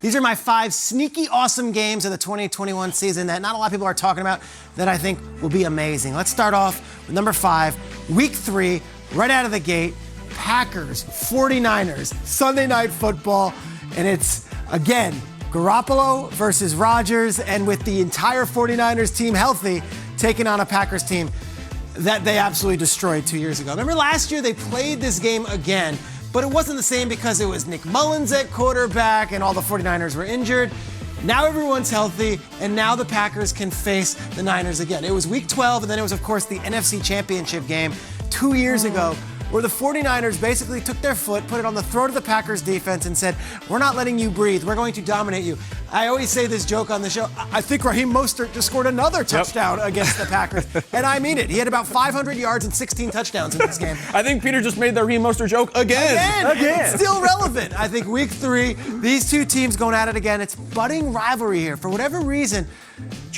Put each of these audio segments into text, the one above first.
These are my 5 sneaky awesome games of the 2021 season that not a lot of people are talking about that I think will be amazing. Let's start off with number 5, week 3, right out of the gate, Packers, 49ers, Sunday Night Football, and it's, again, Garoppolo versus Rodgers, and with the entire 49ers team healthy, taking on a Packers team that they absolutely destroyed 2 years ago. Remember last year they played this game again, but it wasn't the same because it was Nick Mullins at quarterback and all the 49ers were injured. Now everyone's healthy, and now the Packers can face the Niners again. It was week 12, and then it was, of course, the NFC Championship game 2 years ago, where the 49ers basically took their foot, put it on the throat of the Packers defense and said, we're not letting you breathe. We're going to dominate you. I always say this joke on the show. I think Raheem Mostert just scored another touchdown against the Packers. And I mean it. He had about 500 yards and 16 touchdowns in this game. I think Peter just made the Raheem Mostert joke again. It's still relevant. I think week 3, these two teams going at it again. It's budding rivalry here. For whatever reason,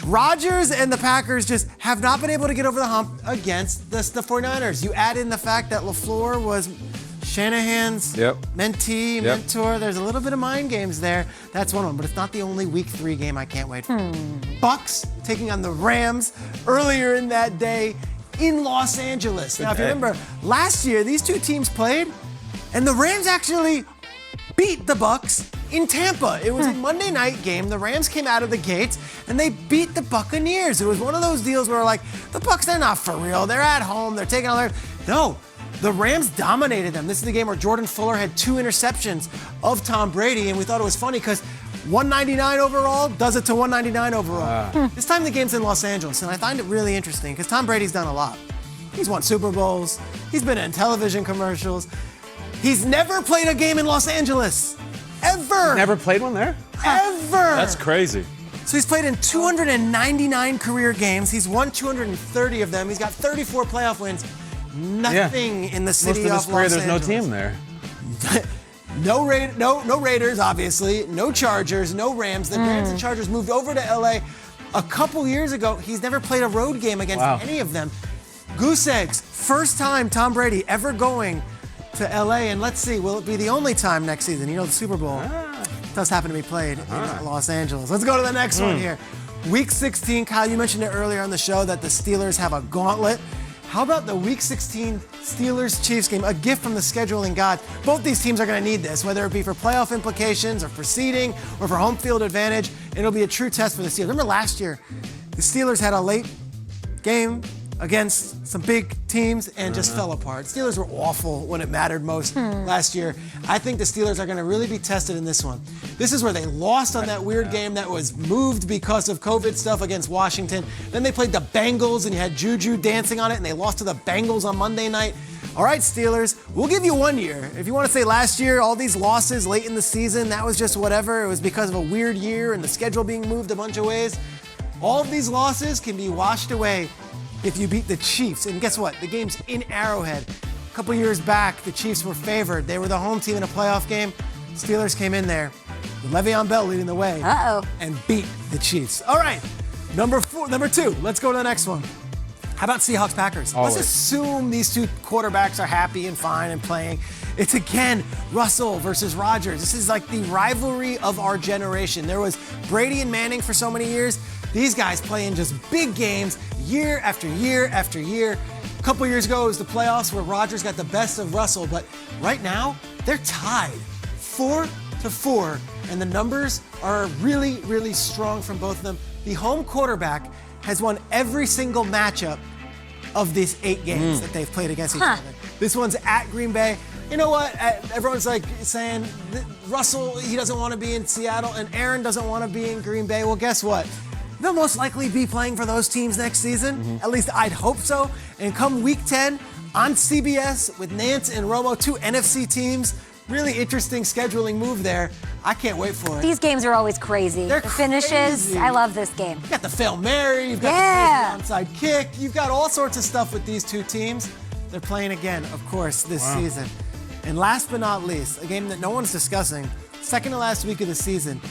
Rodgers and the Packers just have not been able to get over the hump against the 49ers. You add in the fact that LaFleur was Shanahan's mentee, mentor. There's a little bit of mind games there. That's one of them, but it's not the only week 3 game I can't wait for. Bucks taking on the Rams earlier in that day in Los Angeles. Now, if you remember, last year these two teams played, and the Rams actually beat the Bucks in Tampa. It was a Monday night game. The Rams came out of the gates and they beat the Buccaneers. It was one of those deals where like, the Bucks, they're not for real. They're at home. They're taking on their... No, the Rams dominated them. This is the game where Jordan Fuller had 2 interceptions of Tom Brady, and we thought it was funny because 199 overall does it to 199 overall. This time the game's in Los Angeles, and I find it really interesting because Tom Brady's done a lot. He's won Super Bowls. He's been in television commercials. He's never played a game in Los Angeles. Ever. Never played one there? Ever. That's crazy. So he's played in 299 career games. He's won 230 of them. He's got 34 playoff wins. Nothing in the city Most of of his Los career, Angeles. there's no team there. No Raiders, obviously. No Chargers, no Rams. The Rams and Chargers moved over to LA a couple years ago. He's never played a road game against any of them. Goose eggs. First time Tom Brady ever going to LA, and let's see, will it be the only time next season? You know, the Super Bowl does happen to be played in Los Angeles. Let's go to the next one here. Week 16, Kyle, you mentioned it earlier on the show that the Steelers have a gauntlet. How about the Week 16 Steelers-Chiefs game, a gift from the scheduling god? Both these teams are going to need this, whether it be for playoff implications or for seeding or for home field advantage. It'll be a true test for the Steelers. Remember last year, the Steelers had a late game against some big teams and just fell apart. Steelers were awful when it mattered most last year. I think the Steelers are going to really be tested in this one. This is where they lost on that weird game that was moved because of COVID stuff against Washington. Then they played the Bengals and you had Juju dancing on it, and they lost to the Bengals on Monday night. All right, Steelers, we'll give you 1 year. If you want to say last year, all these losses late in the season, that was just whatever. It was because of a weird year and the schedule being moved a bunch of ways. All of these losses can be washed away if you beat the Chiefs. And guess what? The game's in Arrowhead. A couple years back, the Chiefs were favored. They were the home team in a playoff game. Steelers came in there with Le'Veon Bell leading the way and beat the Chiefs. All right, number 2. Let's go to the next one. How about Seahawks-Packers? Let's assume these two quarterbacks are happy and fine and playing. It's again Russell versus Rodgers. This is like the rivalry of our generation. There was Brady and Manning for so many years. These guys play in just big games year after year after year. A couple years ago, it was the playoffs where Rodgers got the best of Russell, but right now, they're tied 4-4, and the numbers are really, really strong from both of them. The home quarterback has won every single matchup of these 8 games that they've played against each other. This one's at Green Bay. You know what? Everyone's like saying Russell, he doesn't want to be in Seattle, and Aaron doesn't want to be in Green Bay. Well, guess what? They'll most likely be playing for those teams next season. At least I'd hope so. And come week 10 on CBS with Nance and Romo, 2 NFC teams. Really interesting scheduling move there. I can't wait for it. These games are always crazy. They're the finishes, crazy. I love this game. You've got the Fail Mary, you've got the onside kick, you've got all sorts of stuff with these two teams. They're playing again, of course, this season. And last but not least, a game that no one's discussing, second to last week of the season,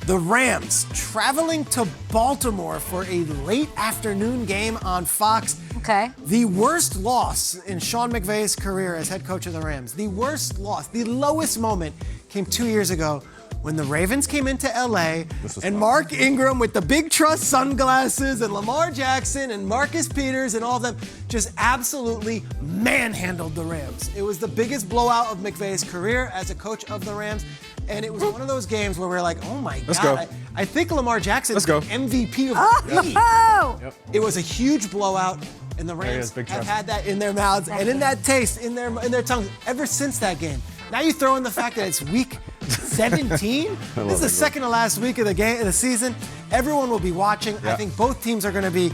the Rams traveling to Baltimore for a late afternoon game on Fox. Okay. The worst loss in Sean McVay's career as head coach of the Rams. The worst loss, the lowest moment came 2 years ago when the Ravens came into LA was and fun. Mark Ingram with the big trust sunglasses and Lamar Jackson and Marcus Peters and all of them just absolutely manhandled the Rams. It was the biggest blowout of McVay's career as a coach of the Rams. And it was one of those games where we're like, oh my Let's God. go. I think Lamar Jackson is Let's go. MVP of the league. Oh! It was a huge blowout, and the he Rams is, big have trust. had that in their mouths and in that taste in their tongues ever since that game. Now you throw in the fact that it's week 17. This is the second to last week of the season. Everyone will be watching. I think both teams are going to be,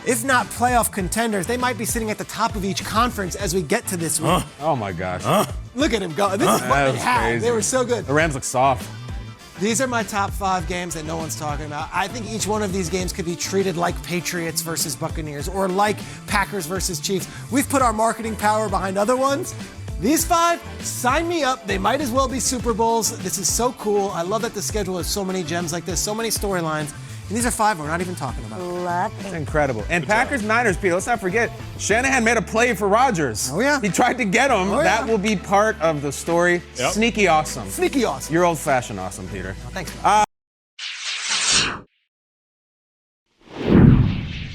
if not playoff contenders, they might be sitting at the top of each conference as we get to this week. Oh my gosh. Look at him go. This is what That they was had. crazy. They were so good. The Rams look soft. These are my top 5 games that no one's talking about. I think each one of these games could be treated like Patriots versus Buccaneers or like Packers versus Chiefs. We've put our marketing power behind other ones. These 5, sign me up. They might as well be Super Bowls. This is so cool. I love that the schedule has so many gems like this, so many storylines. And these are 5 we're not even talking about. Love It's it. incredible. And Packers-Niners, Peter, let's not forget, Shanahan made a play for Rodgers. Oh, yeah. He tried to get him. Oh, yeah. That will be part of the story. Yep. Sneaky awesome. Sneaky awesome. You're old-fashioned awesome, Peter. Thanks, man.